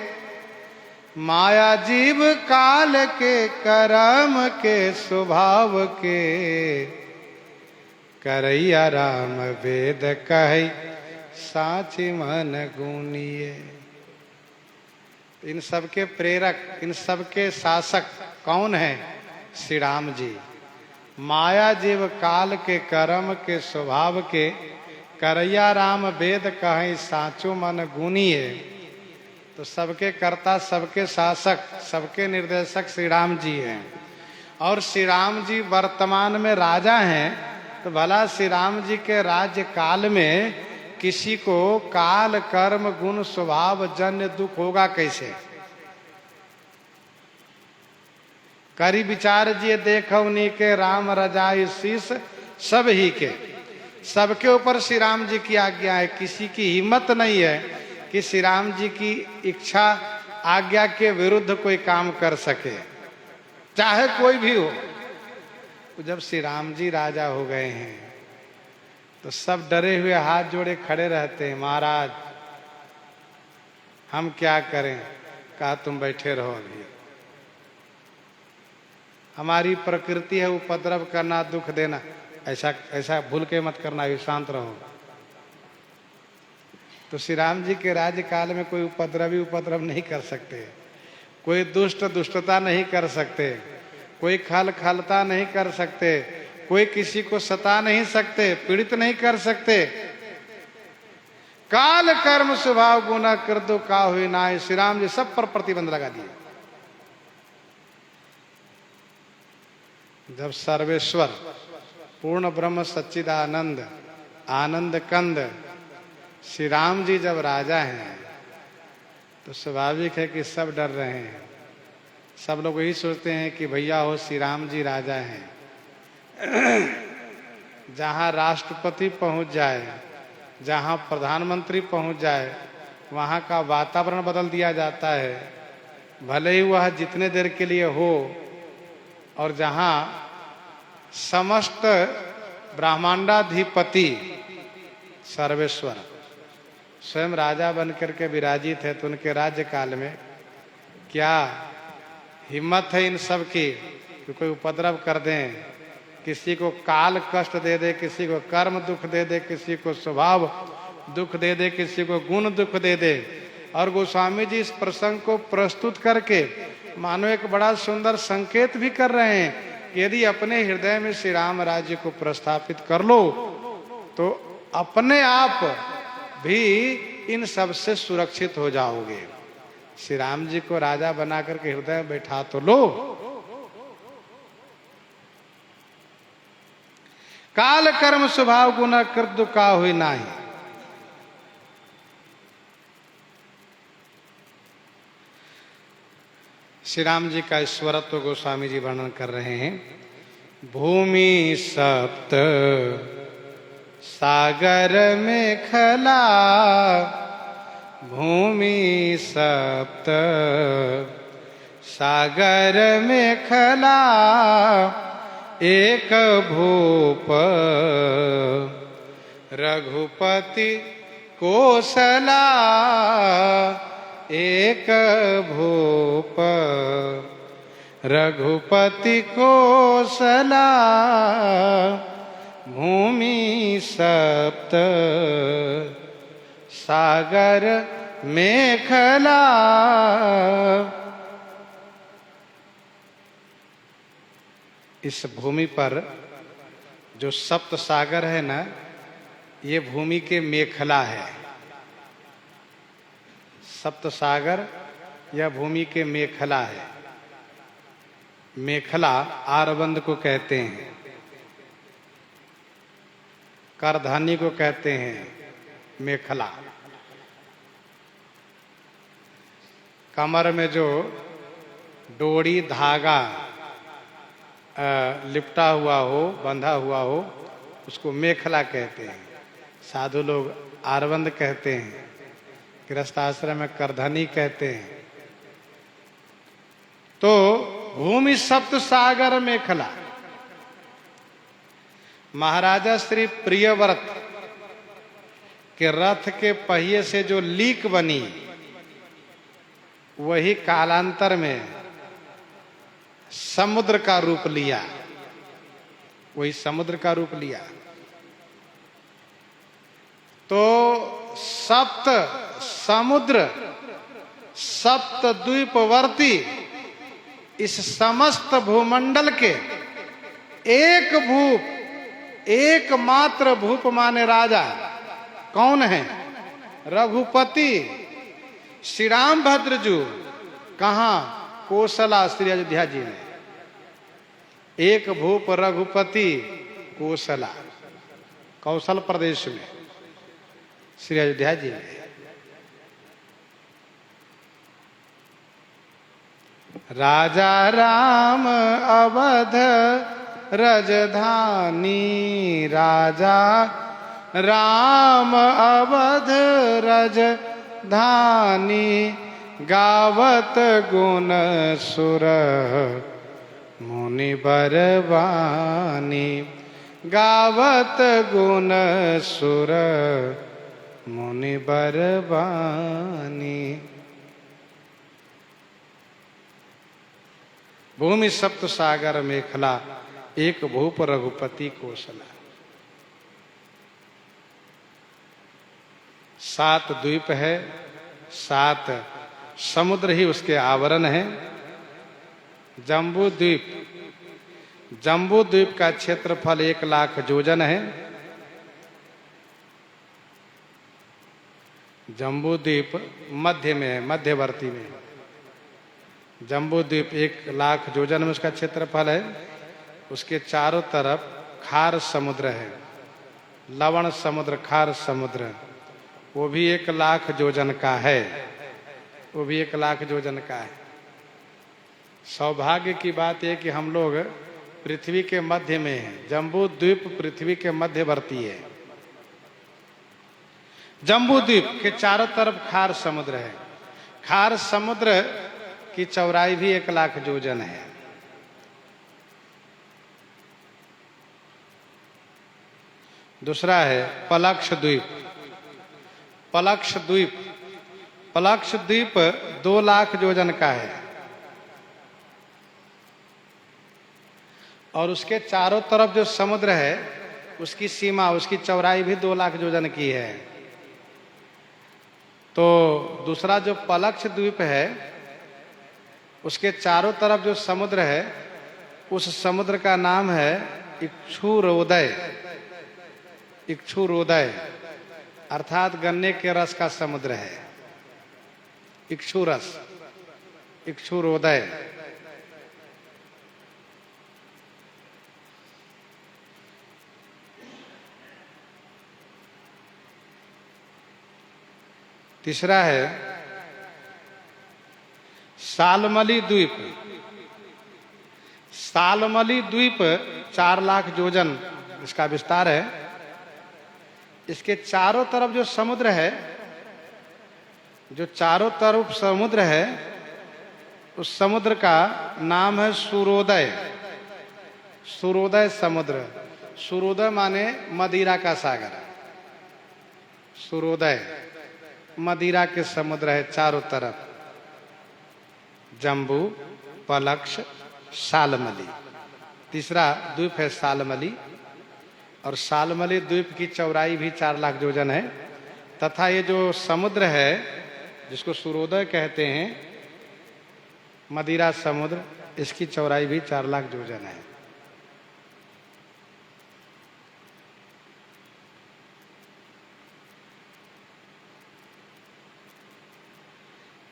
माया जीव काल के कर्म के स्वभाव के, करैया राम वेद कहे साची मन गुनिए। इन सबके प्रेरक, इन सबके शासक कौन है? श्री राम जी। माया जीव काल के कर्म के स्वभाव के, करैया राम वेद कहे साचो मन गुनिए। तो सबके कर्ता, सबके शासक, सबके निर्देशक श्री राम जी हैं। और श्री राम जी वर्तमान में राजा हैं, तो भला श्री राम जी के राज्य काल में किसी को काल कर्म गुण स्वभाव जन्य दुख होगा कैसे? करी विचार जी देखौनी के राम रजाई शीस सब ही के। सबके ऊपर श्री राम जी की आज्ञा है। किसी की हिम्मत नहीं है कि श्री राम जी की इच्छा आज्ञा के विरुद्ध कोई काम कर सके, चाहे कोई भी हो। तो जब श्री राम जी राजा हो गए हैं तो सब डरे हुए हाथ जोड़े खड़े रहते हैं, महाराज हम क्या करें? कहा तुम बैठे रहो, अभी हमारी प्रकृति है उपद्रव करना, दुख देना, ऐसा ऐसा भूल के मत करना, अभी शांत रहो। तो श्री राम जी के राज्य काल में कोई उपद्रव नहीं कर सकते, कोई दुष्टता नहीं कर सकते, कोई खलता नहीं कर सकते, कोई किसी को सता नहीं सकते, पीड़ित नहीं कर सकते। काल कर्म स्वभाव गुना कर दो का हुई नाय। श्री राम जी सब पर प्रतिबंध लगा दिए। जब सर्वेश्वर पूर्ण ब्रह्म सच्चिदानंद आनंद कंद श्री राम जी जब राजा हैं तो स्वाभाविक है कि सब डर रहे हैं। सब लोग यही सोचते हैं कि भैया हो श्री राम जी राजा हैं। जहाँ राष्ट्रपति पहुंच जाए, जहाँ प्रधानमंत्री पहुंच जाए, वहाँ का वातावरण बदल दिया जाता है, भले ही वह जितने देर के लिए हो। और जहाँ समस्त ब्रह्मांडाधिपति सर्वेश्वर स्वयं राजा बन करके विराजित है, तो उनके राज्य काल में क्या हिम्मत है इन सब की कि कोई उपद्रव कर दें, किसी को काल कष्ट दे दे, किसी को कर्म दुख दे दे, किसी को स्वभाव दुख दे दे, किसी को गुण दुख दे दे। और गोस्वामी जी इस प्रसंग को प्रस्तुत करके मानो एक बड़ा सुंदर संकेत भी कर रहे हैं। यदि अपने हृदय में श्री राम राज्य को प्रस्थापित कर लो तो अपने आप भी इन सब से सुरक्षित हो जाओगे। श्री राम जी को राजा बना करके हृदय में बैठा तो लो। काल कर्म स्वभाव गुना कर दो का हुई नाही। श्री राम जी का ईश्वरत्व गोस्वामी जी वर्णन कर रहे हैं। भूमि सप्त सागर में खला, भूमि सप्त सागर में खला, एक भूप रघुपति कोसला, एक भूप रघुपति कोसला, भूमि सप्त सागर में खला। इस भूमि पर जो सप्त सागर है ना, ये भूमि के मेखला है। सप्त सागर यह भूमि के मेखला है। मेखला आरबंद को कहते हैं, करधानी को कहते हैं मेखला। कमर में जो डोरी धागा लिपटा हुआ हो, बंधा हुआ हो, उसको मेखला कहते हैं। साधु लोग आरबंद कहते हैं, गृहस्थ आश्रम में करधनी कहते हैं। तो भूमि सप्त सागर मेखला। महाराजा श्री प्रियव्रत के रथ के पहिए से जो लीक बनी, वही कालांतर में समुद्र का रूप लिया, वही समुद्र का रूप लिया। तो सप्त समुद्र सप्त द्वीपवर्ती इस समस्त भूमंडल के एक भूप, एकमात्र भूप माने राजा कौन है? रघुपति श्री रामभद्र जी। कहाँ? कोसला, श्री अयोध्या जी में। एक भूप रघुपति कोसला। कौशल प्रदेश में, श्री अयोध्या जी में। राजा राम अवध रजधानी, राजा राम अवध रजधानी, गावत गुण सुर मुनि बरवानी, गावत गुण सुर मुनि बरवानी। भूमि सप्त सागर मेखला, एक भूप रघुपति कोसला। 7 द्वीप है, 7 समुद्र ही उसके आवरण है। जम्बू द्वीप, जम्बू द्वीप का क्षेत्रफल 1,00,000 योजन है। जम्बू द्वीप मध्य में है, मध्यवर्ती में। जम्बू द्वीप 1,00,000 योजन में उसका क्षेत्रफल है। उसके चारों तरफ खार समुद्र है, लवण समुद्र, खार समुद्र, वो भी 1,00,000 योजन का है, वो भी 1,00,000 योजन का है। सौभाग्य की बात है कि हम लोग पृथ्वी के मध्य में हैं। जम्बू द्वीप पृथ्वी के मध्यवर्ती है। जम्बू द्वीप के चारों तरफ खार समुद्र है। खार समुद्र की चौड़ाई भी 1,00,000 योजन है। दूसरा है पलक्ष द्वीप। पलक्ष द्वीप, पलक्ष द्वीप 2,00,000 योजन का है और उसके चारों तरफ जो समुद्र है उसकी सीमा, उसकी चौड़ाई भी 2,00,000 योजन की है। तो दूसरा जो पलक्ष द्वीप है उसके चारों तरफ जो समुद्र है उस समुद्र का नाम है इक्षुरोदय। इक्षुरोदय अर्थात गन्ने के रस का समुद्र है, इक्षुरस, इक्षुरोदय। तीसरा है सालमली द्वीप। सालमली द्वीप 4,00,000 योजन इसका विस्तार है। इसके चारों तरफ जो समुद्र है, जो चारों तरफ समुद्र है, उस समुद्र का नाम है सूर्योदय। सूर्योदय समुद्र, सूर्योदय माने मदिरा का सागर। सूर्योदय मदिरा के समुद्र है चारों तरफ। जम्बू, पलक्ष, सालमली। तीसरा द्वीप है सालमली और सालमली द्वीप की चौड़ाई भी 4,00,000 योजन है तथा ये जो समुद्र है जिसको सूर्योदय कहते हैं, मदिरा समुद्र, इसकी चौड़ाई भी 4,00,000 योजन है।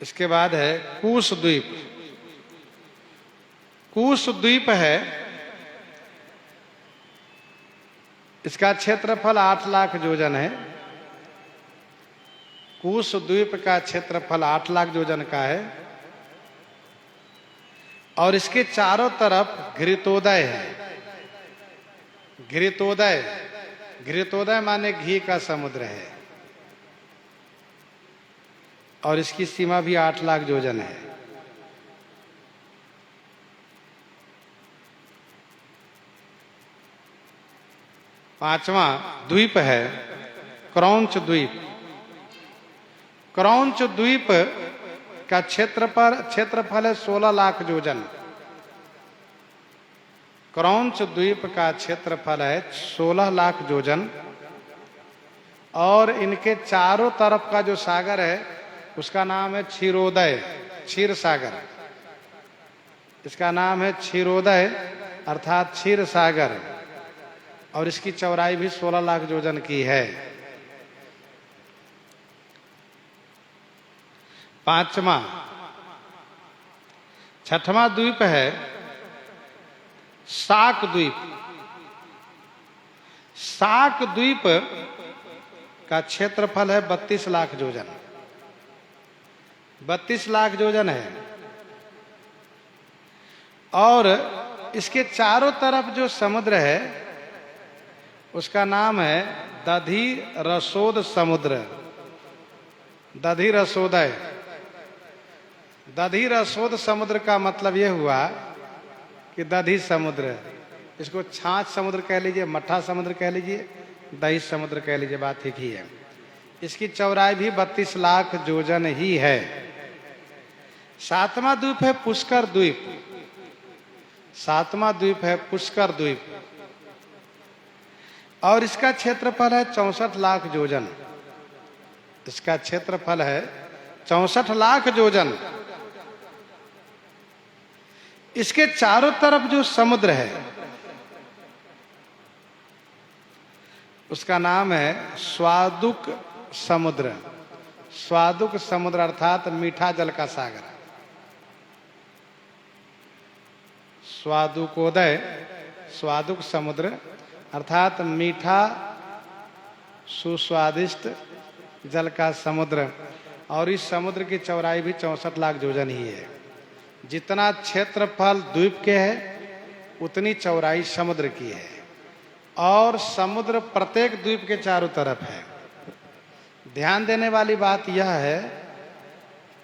इसके बाद है कूश द्वीप। कूश द्वीप है, इसका क्षेत्रफल 8,00,000 योजन है। कूश द्वीप का क्षेत्रफल 8,00,000 योजन का है और इसके चारों तरफ घृतोदय है। घृतोदय, घृतोदय माने घी का समुद्र है और इसकी सीमा भी 8,00,000 योजन है। पांचवा द्वीप है क्रौंच द्वीप। क्रौंच द्वीप का क्षेत्रफल है 16,00,000 योजन। क्रौंच द्वीप का क्षेत्रफल है 16,00,000 योजन और इनके चारों तरफ का जो सागर है उसका नाम है क्षीरोदय, क्षीर सागर। इसका नाम है क्षीरोदय अर्थात क्षीर सागर और इसकी चौड़ाई भी 16,00,000 योजन की है। पांचवा, छठवां द्वीप है शाक द्वीप। शाक द्वीप का क्षेत्रफल है 32 लाख योजन। 32 लाख योजन है। और इसके चारों तरफ जो समुद्र है उसका नाम है दधी रसोद समुद्र। दधी रसोदय। दधी रसोद समुद्र का मतलब यह हुआ कि दधी समुद्र, इसको छाछ समुद्र कह लीजिए, मट्ठा समुद्र कह लीजिए, दही समुद्र कह लीजिए, बात एक ही है। इसकी चौड़ाई भी 32 लाख योजन ही है। सातवां द्वीप है पुष्कर द्वीप। सातवां द्वीप है पुष्कर द्वीप और इसका क्षेत्रफल है 64 लाख योजन। इसका क्षेत्रफल है 64 लाख योजन। इसके चारों तरफ जो समुद्र है उसका नाम है स्वादुक समुद्र। स्वादुक समुद्र अर्थात मीठा जल का सागर। स्वादुकोदय स्वादुक समुद्र अर्थात मीठा सुस्वादिष्ट जल का समुद्र। और इस समुद्र की चौड़ाई भी 64 लाख योजन ही है। जितना क्षेत्रफल द्वीप के है उतनी चौड़ाई समुद्र की है। और समुद्र प्रत्येक द्वीप के चारों तरफ है। ध्यान देने वाली बात यह है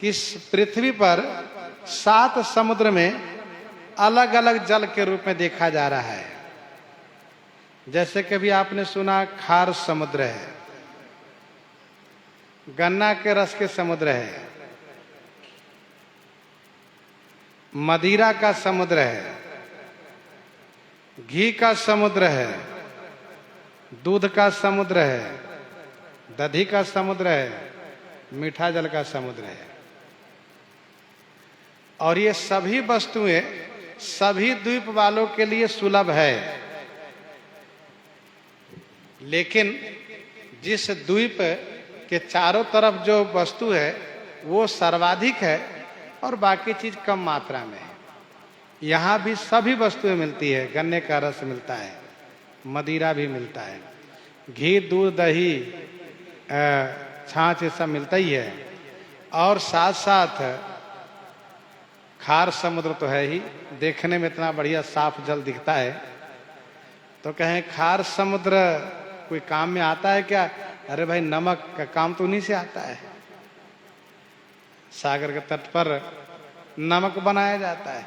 कि इस पृथ्वी पर 7 समुद्र में अलग अलग जल के रूप में देखा जा रहा है। जैसे कभी आपने सुना खार समुद्र है, गन्ना के रस के समुद्र है, मदिरा का समुद्र है, घी का समुद्र है, दूध का समुद्र है, दधी का समुद्र है, मीठा जल का समुद्र है। और ये सभी वस्तुएं सभी द्वीप वालों के लिए सुलभ है। लेकिन जिस द्वीप के चारों तरफ जो वस्तु है वो सर्वाधिक है और बाकी चीज कम मात्रा में है। यहाँ भी सभी वस्तुएं मिलती है। गन्ने का रस मिलता है, मदिरा भी मिलता है, घी दूध दही छाछ ये सब मिलता ही है। और साथ साथ खार समुद्र तो है ही, देखने में इतना बढ़िया साफ जल दिखता है। तो कहें खार समुद्र कोई काम में आता है क्या? अरे भाई नमक का काम तो उन्हीं से आता है। सागर के तट पर नमक बनाया जाता है।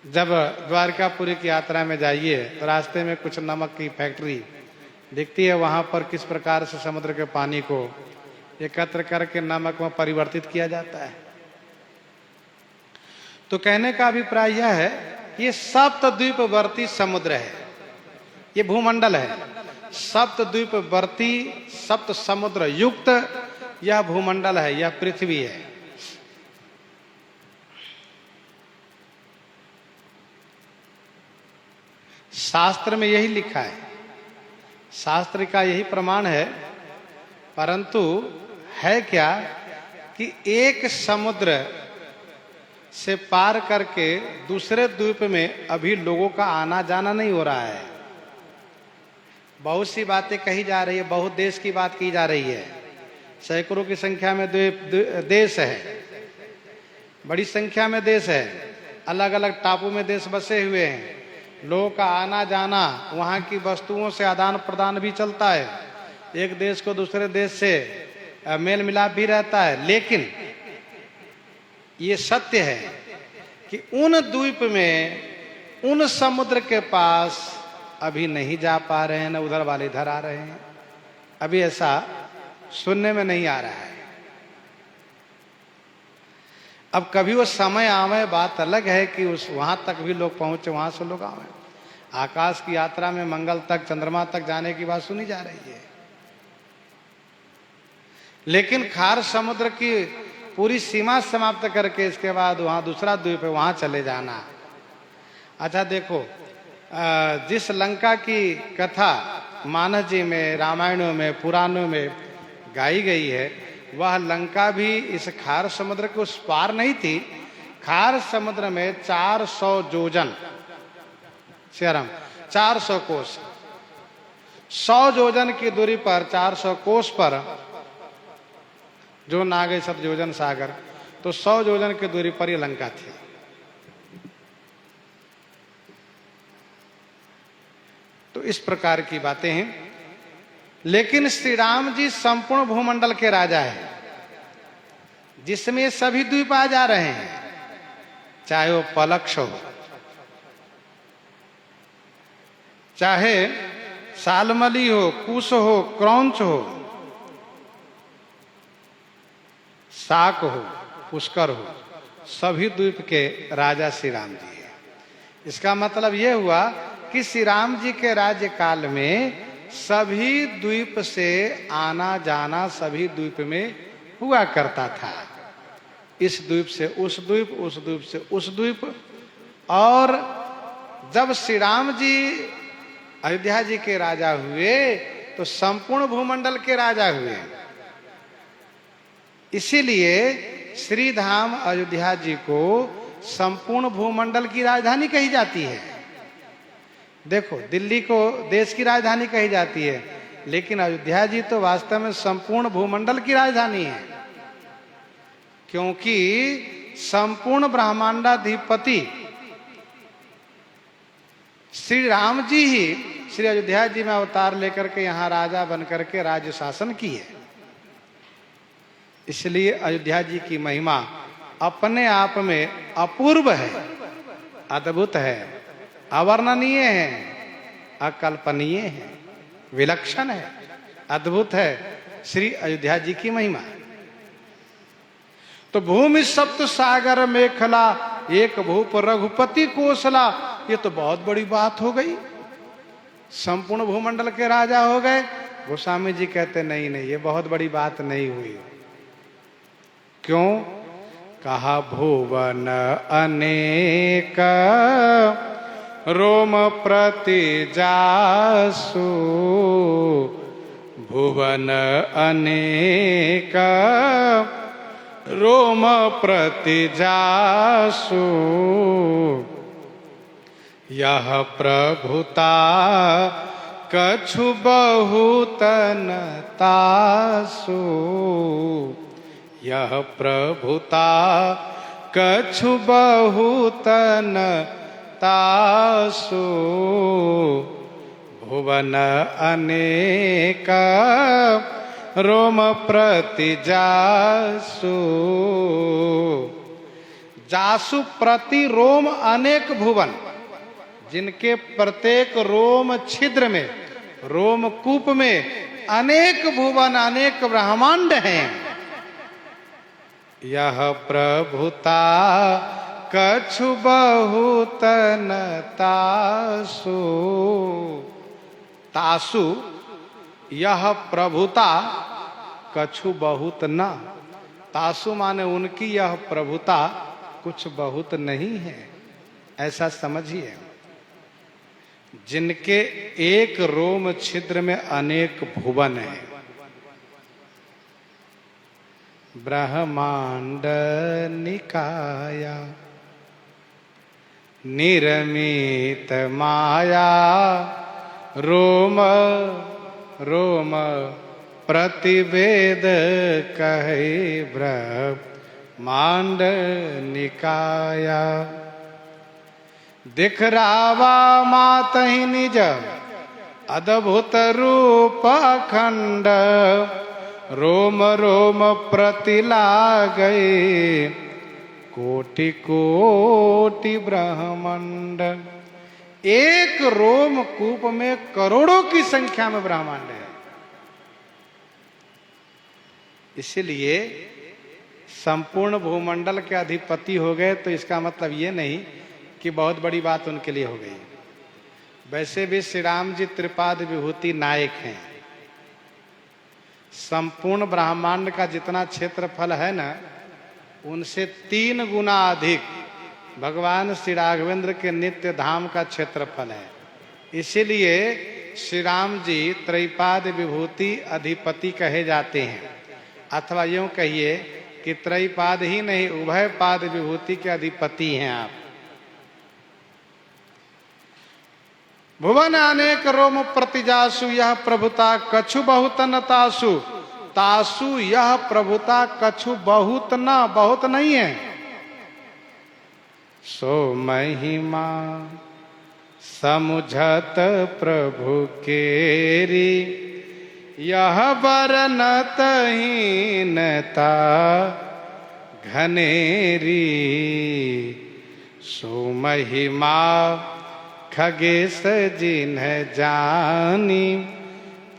जब द्वारकापुरी की यात्रा में जाइए तो रास्ते में कुछ नमक की फैक्ट्री दिखती है। वहां पर किस प्रकार से समुद्र के पानी को एकत्र करके नमक में परिवर्तित किया जाता है। तो कहने का अभिप्राय यह है कि ये सप्तद्वीपवर्ती समुद्र है, ये भूमंडल है। सप्तद्वीपवर्ती सप्त समुद्र युक्त यह भूमंडल है, यह पृथ्वी है। शास्त्र में यही लिखा है, शास्त्र का यही प्रमाण है। परंतु है क्या कि एक समुद्र से पार करके दूसरे द्वीप में अभी लोगों का आना जाना नहीं हो रहा है। बहुत सी बातें कही जा रही है, बहुत देश की बात की जा रही है। सैकड़ों की संख्या में देश है, बड़ी संख्या में देश है। अलग अलग टापू में देश बसे हुए हैं। लोगों का आना जाना, वहाँ की वस्तुओं से आदान प्रदान भी चलता है। एक देश को दूसरे देश से मेल मिलाप भी रहता है। लेकिन ये सत्य है कि उन द्वीप में, उन समुद्र के पास अभी नहीं जा पा रहे हैं, न उधर वाले इधर आ रहे हैं। अभी ऐसा सुनने में नहीं आ रहा है। अब कभी वो समय आवे, बात अलग है कि उस वहां तक भी लोग पहुंचे, वहां से लोग आवे। आकाश की यात्रा में मंगल तक, चंद्रमा तक जाने की बात सुनी जा रही है। लेकिन खार समुद्र की पूरी सीमा समाप्त करके इसके बाद वहां दूसरा द्वीप है, वहां चले जाना। अच्छा देखो, जिस लंका की कथा मानस जी में, रामायणों में, पुराणों में गाई गई है, वह लंका भी इस खार समुद्र के उस पार नहीं थी। खार समुद्र में 400 योजन सियाराम 400 कोस, 100 योजन की दूरी पर 400 कोस पर जो नागे सप्त योजन सागर, तो 100 योजन की दूरी पर ये लंका थी। तो इस प्रकार की बातें हैं। लेकिन श्री राम जी संपूर्ण भूमंडल के राजा हैं, जिसमें सभी द्वीप आ जा रहे हैं, चाहे वो पलक्ष हो, चाहे सालमली हो, कुश हो, क्रौंच हो, शाक हो, पुष्कर हो, सभी द्वीप के राजा श्री राम जी हैं। इसका मतलब यह हुआ कि श्री राम जी के राज्य काल में सभी द्वीप से आना जाना सभी द्वीप में हुआ करता था। इस द्वीप से उस द्वीप, उस द्वीप से उस द्वीप। और जब श्री राम जी अयोध्या जी के राजा हुए तो संपूर्ण भूमंडल के राजा हुए। इसीलिए श्री धाम अयोध्या जी को संपूर्ण भूमंडल की राजधानी कही जाती है। देखो, दिल्ली को देश की राजधानी कही जाती है, लेकिन अयोध्या जी तो वास्तव में संपूर्ण भूमंडल की राजधानी है, क्योंकि संपूर्ण ब्रह्मांडाधिपति श्री राम जी ही श्री अयोध्या जी में अवतार लेकर के यहाँ राजा बनकर के राज्य शासन किए। इसलिए अयोध्या जी की महिमा अपने आप में अपूर्व है, अद्भुत है, अवर्णनीय है, अकल्पनीय है, विलक्षण है, अद्भुत है श्री अयोध्या जी की महिमा। तो भूमि सप्त सागर मेखला, एक भूप रघुपति कोसला, ये तो बहुत बड़ी बात हो गई। संपूर्ण भूमंडल के राजा हो गए। गोस्वामी जी कहते नहीं नहीं, ये बहुत बड़ी बात नहीं हुई। क्यों? कहा भुवन अनेक रोम प्रति जासु, भुवन अनेक रोम प्रति जासु, यह प्रभुता कछु बहुतन तासु, यह प्रभुता कछु बहुतन तासु, भुवन अनेक रोम प्रति जासु। जासु प्रति रोम अनेक भुवन, जिनके प्रत्येक रोम छिद्र में, रोम कूप में अनेक भुवन, अनेक ब्रह्मांड हैं। यह प्रभुता कछु बहुतन तासु, तासु यह प्रभुता कछु बहुत न, तासु माने उनकी यह प्रभुता कुछ बहुत नहीं है, ऐसा समझिए। जिनके एक रोम छिद्र में अनेक भुवन है। ब्रह्मांड निकाया निर्मित माया, रोम रोम प्रतिवेद कहे ब्रह्मांड निकाया। दिख रावा मात ही निज अद्भुत रूप अखंड, रोम रोम प्रति लागए कोटि कोटि ब्रह्मांड। एक रोम कूप में करोड़ों की संख्या में ब्रह्मांड है। इसलिए संपूर्ण भूमंडल के अधिपति हो गए तो इसका मतलब ये नहीं कि बहुत बड़ी बात उनके लिए हो गई। वैसे भी श्री राम जी त्रिपाद विभूति नायक हैं। संपूर्ण ब्रह्मांड का जितना क्षेत्रफल है ना, उनसे 3 गुना अधिक भगवान श्री राघवेंद्र के नित्य धाम का क्षेत्रफल है। इसीलिए श्री राम जी त्रैपाद विभूति अधिपति कहे जाते हैं, अथवा यूं कहिए कि त्रैपाद ही नहीं, उभय पाद विभूति के अधिपति हैं आप। भुवन अनेक रोम प्रतिजासु यह प्रभुता कछु बहुत न तासु। तासु यह प्रभुता कछु बहुत न, बहुत नहीं है। सो महिमा समुझत प्रभु केरी यह बरनत हीनता घनेरी। सो महिमा खगेश जिन्ह जानी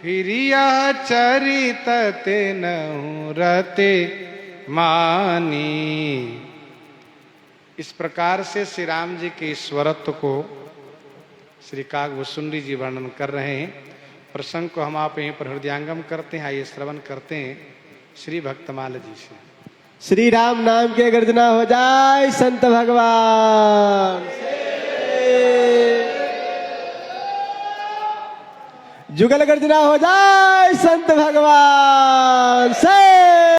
फिर यह चरित ते नहु रते मानी। इस प्रकार से श्री राम जी के ईश्वरत्व को श्री काकभूषुंडी जी वर्णन कर रहे हैं। प्रसंग को हम आप यहीं पर हृदयांगम करते हैं। आइए श्रवण करते हैं श्री भक्तमाल जी से। श्री राम नाम के गर्जना हो जाए संत भगवान जुगल गर्जना हो जाए संत भगवान से।